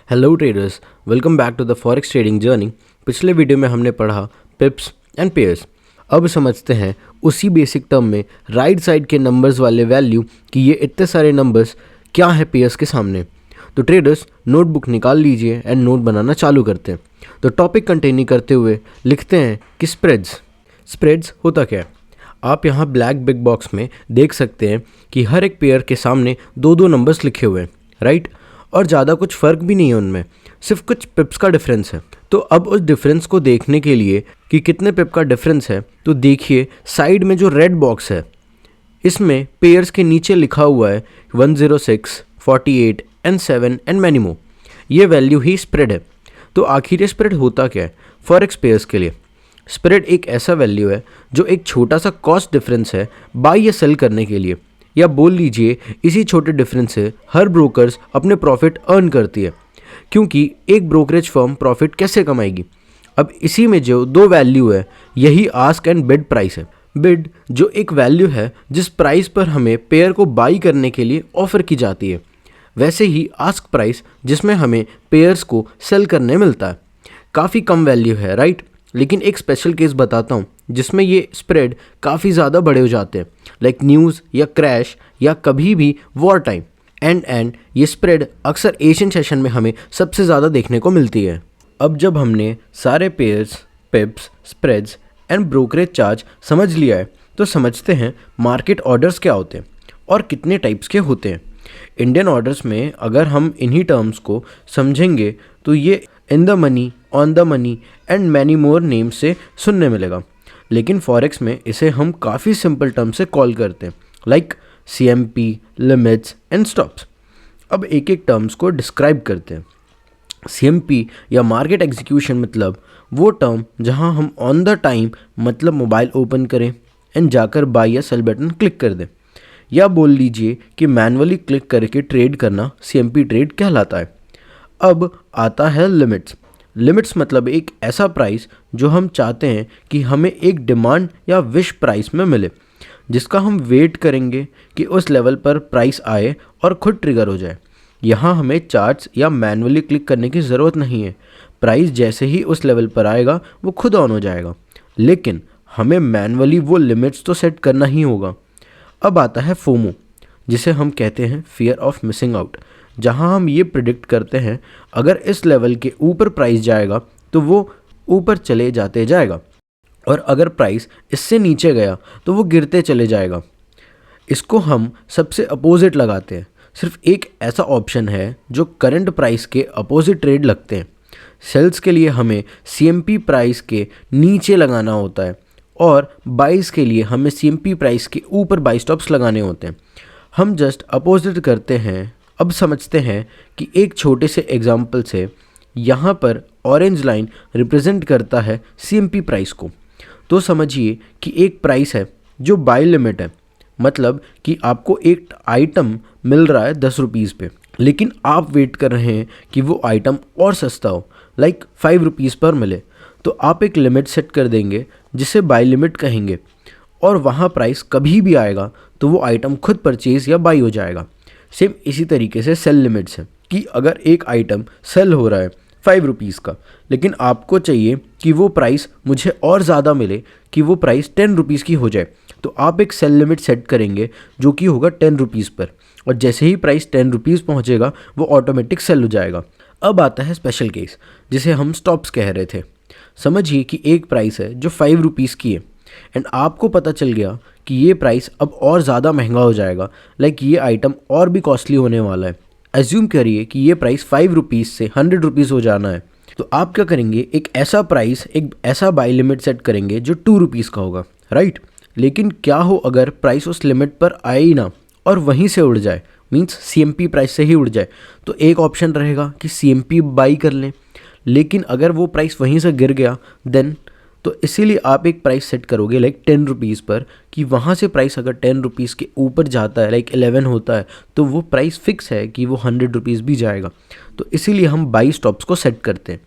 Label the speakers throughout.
Speaker 1: Hello traders, welcome back to the forex trading journey. पिछले video में हमने पढ़ा पिप्स एंड पेयर्स। अब समझते हैं उसी बेसिक टर्म में राइट साइड के नंबर्स वाले वैल्यू कि ये इतने सारे नंबर्स क्या है पेयर्स के सामने। तो ट्रेडर्स नोटबुक निकाल लीजिए एंड नोट बनाना चालू करते हैं। तो टॉपिक कंटिन्यू करते हुए लिखते हैं कि स्प्रेड्स होता क्या है। आप यहाँ ब्लैक बिग बॉक्स में देख सकते हैं कि हर एक पेयर के सामने दो दो नंबर्स लिखे हुए हैं, राइट। और ज़्यादा कुछ फ़र्क भी नहीं है उनमें, सिर्फ कुछ पिप्स का डिफरेंस है। तो अब उस डिफरेंस को देखने के लिए कि कितने पिप का डिफरेंस है, तो देखिए साइड में जो रेड बॉक्स है इसमें पेयर्स के नीचे लिखा हुआ है 106, 48 एंड 7 एंड मैनी मोर। ये वैल्यू ही स्प्रेड है। तो आखिर ये स्प्रेड होता क्या है फॉरेक्स पेयर्स के लिए? स्प्रेड एक ऐसा वैल्यू है जो एक छोटा सा कॉस्ट डिफरेंस है बाई या सेल करने के लिए, या बोल लीजिए इसी छोटे डिफरेंस से हर ब्रोकर्स अपने प्रॉफिट अर्न करती है। क्योंकि एक ब्रोकरेज फर्म प्रॉफिट कैसे कमाएगी? अब इसी में जो दो वैल्यू है यही आस्क एंड बिड प्राइस है। बिड जो एक वैल्यू है जिस प्राइस पर हमें पेयर को बाई करने के लिए ऑफर की जाती है, वैसे ही आस्क प्राइस जिसमें हमें पेयर्स को सेल करने मिलता है। काफ़ी कम वैल्यू है, राइट। लेकिन एक स्पेशल केस बताता हूँ जिसमें ये स्प्रेड काफ़ी ज़्यादा बड़े हो जाते हैं, लाइक न्यूज़ या क्रैश या कभी भी वॉर टाइम। एंड ये स्प्रेड अक्सर एशियन सेशन में हमें सबसे ज़्यादा देखने को मिलती है। अब जब हमने सारे pairs, पिप्स, spreads and brokerage charge समझ लिया है, तो समझते हैं मार्केट ऑर्डर्स क्या होते हैं और कितने टाइप्स के होते हैं। इंडियन ऑर्डर्स में अगर हम इन्हीं टर्म्स को समझेंगे तो ये in the money, on the money and many more name से सुनने मिलेगा। लेकिन फॉरेक्स में इसे हम काफ़ी सिंपल टर्म से कॉल करते हैं, like CMP, limits and stops. अब एक एक टर्म्स को डिस्क्राइब करते हैं। CMP या मार्केट एग्जीक्यूशन मतलब वो टर्म जहां हम ऑन द टाइम मतलब मोबाइल ओपन करें एंड जाकर बाय या सेल बटन क्लिक कर दें, या बोल लीजिए कि मैनुअली क्लिक करके ट्रेड करना CMP ट्रेड कहलाता है। अब आता है लिमिट्स मतलब एक ऐसा प्राइस जो हम चाहते हैं कि हमें एक डिमांड या विश प्राइस में मिले, जिसका हम वेट करेंगे कि उस लेवल पर प्राइस आए और खुद ट्रिगर हो जाए। यहाँ हमें चार्ट्स या मैनुअली क्लिक करने की ज़रूरत नहीं है। प्राइस जैसे ही उस लेवल पर आएगा वो खुद ऑन हो जाएगा, लेकिन हमें मैनुअली वो लिमिट्स तो सेट करना ही होगा। अब आता है फोमो, जिसे हम कहते हैं फियर ऑफ मिसिंग आउट, जहां हम ये प्रिडिक्ट करते हैं अगर इस लेवल के ऊपर प्राइस जाएगा तो वो ऊपर चले जाते जाएगा, और अगर प्राइस इससे नीचे गया तो वो गिरते चले जाएगा। इसको हम सबसे अपोजिट लगाते हैं। सिर्फ एक ऐसा ऑप्शन है जो करंट प्राइस के अपोजिट ट्रेड लगते हैं। सेल्स के लिए हमें CMP प्राइस के नीचे लगाना होता है और बाइस के लिए हमें CMP प्राइस के ऊपर बाई स्टॉप्स लगाने होते हैं। हम जस्ट अपोजिट करते हैं। अब समझते हैं कि एक छोटे से एग्जाम्पल से यहाँ पर ऑरेंज लाइन रिप्रेजेंट करता है CMP प्राइस को। तो समझिए कि एक प्राइस है जो बाय लिमिट है, मतलब कि आपको एक आइटम मिल रहा है 10 रुपीज़ पे, लेकिन आप वेट कर रहे हैं कि वो आइटम और सस्ता हो, लाइक 5 रुपीज़ पर मिले। तो आप एक लिमिट सेट कर देंगे जिसे बाय लिमिट कहेंगे, और वहाँ प्राइस कभी भी आएगा तो वो आइटम खुद परचेज या बाई हो जाएगा। सेम इसी तरीके से सेल लिमिट्स है कि अगर एक आइटम सेल हो रहा है 5 रुपीज़ का, लेकिन आपको चाहिए कि वो प्राइस मुझे और ज़्यादा मिले, कि वो प्राइस 10 रुपीज़ की हो जाए, तो आप एक सेल लिमिट सेट करेंगे जो कि होगा 10 रुपीज़ पर, और जैसे ही प्राइस 10 रुपीज़ पहुँचेगा वो ऑटोमेटिक सेल हो जाएगा। अब आता है स्पेशल केस जिसे हम स्टॉप्स कह रहे थे। समझिए कि एक प्राइस है जो 5 रुपीज़ की है एंड आपको पता चल गया कि ये प्राइस अब और ज़्यादा महंगा हो जाएगा, लाइक ये आइटम और भी कॉस्टली होने वाला है। एज्यूम करिए कि ये प्राइस 5 रुपीज़ से 100 रुपीज़ हो जाना है। तो आप क्या करेंगे, एक ऐसा बाई लिमिट सेट करेंगे जो 2 रुपीज़ का होगा, राइट। लेकिन क्या हो अगर प्राइस उस लिमिट पर आए ही ना और वहीं से उड़ जाए, मीन्स CMP प्राइस से ही उड़ जाए, तो एक ऑप्शन रहेगा कि CMP बाई कर लें। लेकिन अगर वो प्राइस वहीं से गिर गया देन, तो इसीलिए आप एक प्राइस सेट करोगे लाइक 10 रुपीज़ पर, कि वहाँ से प्राइस अगर 10 रुपीज़ के ऊपर जाता है, लाइक 11 होता है, तो वो प्राइस फिक्स है कि वो 100 रुपीज़ भी जाएगा। तो इसीलिए हम बाई स्टॉप्स को सेट करते हैं।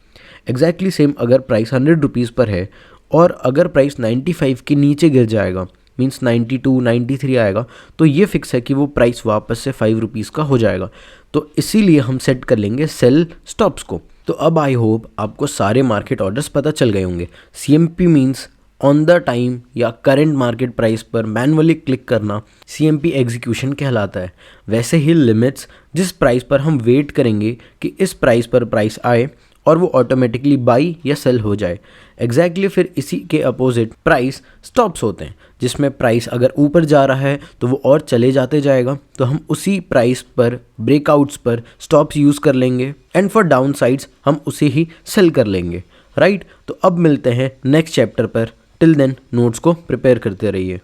Speaker 1: एग्जैक्टली सेम अगर प्राइस 100 रुपीज़ पर है और अगर प्राइस 95 के नीचे गिर जाएगा, मीन्स 92 93 आएगा तो ये फिक्स है कि वो प्राइस वापस से 5 रुपीज़ का हो जाएगा। तो इसीलिए हम सेट कर लेंगे सेल स्टॉप्स को। तो अब आई होप आपको सारे मार्केट ऑर्डर्स पता चल गए होंगे। CMP means on the time या करंट मार्केट प्राइस पर मैनुअली क्लिक करना CMP एग्जीक्यूशन कहलाता है। वैसे ही लिमिट्स, जिस प्राइस पर हम वेट करेंगे कि इस प्राइस पर प्राइस आए और वो ऑटोमेटिकली बाई या सेल हो जाए। एग्जैक्टली फिर इसी के अपोजिट प्राइस स्टॉप्स होते हैं, जिसमें प्राइस अगर ऊपर जा रहा है तो वो और चले जाते जाएगा, तो हम उसी प्राइस पर ब्रेकआउट्स पर स्टॉप्स यूज़ कर लेंगे एंड फॉर डाउन साइड्स हम उसे ही सेल कर लेंगे। राइट, तो अब मिलते हैं नेक्स्ट चैप्टर पर। टिल देन नोट्स को प्रिपेयर करते रहिए।